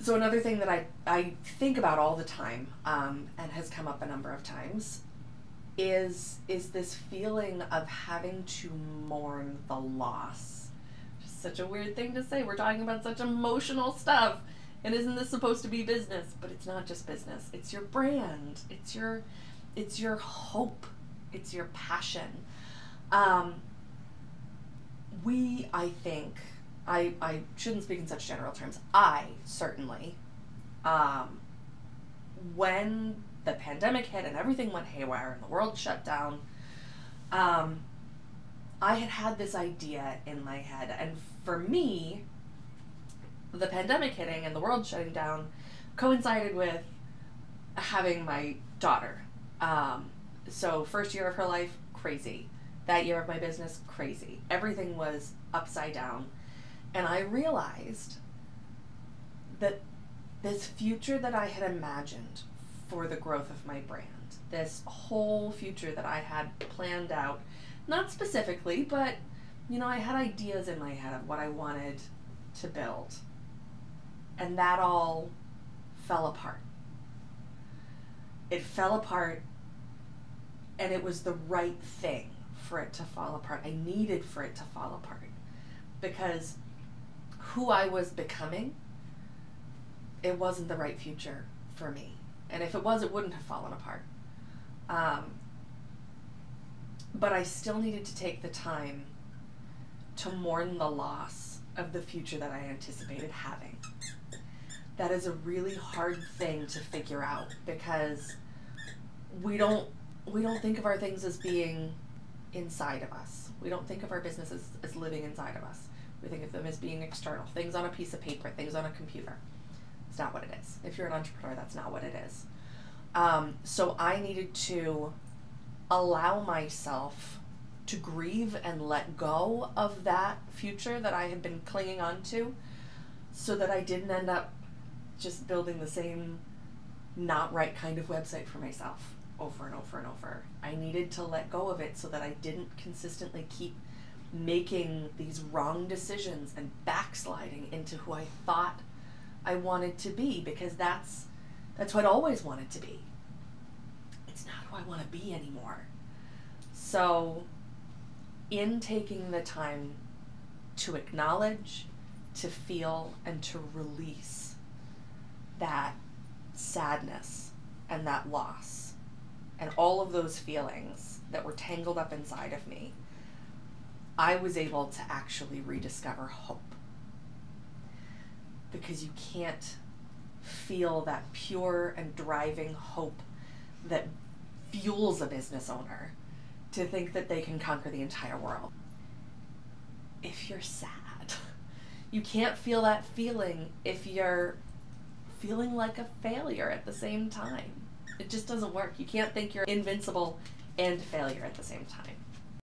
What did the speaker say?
So another thing that I think about all the time, and has come up a number of times, is this feeling of having to mourn the loss. Just such a weird thing to say. We're talking about such emotional stuff. And isn't this supposed to be business? But it's not just business. It's your brand. It's your hope. It's your passion. I think, I shouldn't speak in such general terms. I certainly, when the pandemic hit and everything went haywire and the world shut down, I had this idea in my head. And for me, the pandemic hitting and the world shutting down coincided with having my daughter. So first year of her life, crazy. That year of my business, crazy. Everything was upside down. And I realized that this future that I had imagined for the growth of my brand, this whole future that I had planned out, not specifically, but, you know, I had ideas in my head of what I wanted to build. And that all fell apart. It fell apart, and it was the right thing for it to fall apart. I needed for it to fall apart because who I was becoming, it wasn't the right future for me. And if it was, it wouldn't have fallen apart. But I still needed to take the time to mourn the loss of the future that I anticipated having. That is a really hard thing to figure out because we don't think of our things as being inside of us. We don't think of our businesses as living inside of us. We think of them as being external, things on a piece of paper, things on a computer. It's not what it is. If you're an entrepreneur, that's not what it is. So I needed to allow myself to grieve and let go of that future that I had been clinging on to so that I didn't end up just building the same not right kind of website for myself over and over and over. I needed to let go of it so that I didn't consistently keep making these wrong decisions and backsliding into who I thought I wanted to be, because that's what I always wanted to be. It's not who I want to be anymore. So in taking the time to acknowledge, to feel, and to release that sadness and that loss and all of those feelings that were tangled up inside of me, I was able to actually rediscover hope. Because you can't feel that pure and driving hope that fuels a business owner to think that they can conquer the entire world. If you're sad, you can't feel that feeling if you're feeling like a failure at the same time. It just doesn't work. You can't think you're invincible and failure at the same time.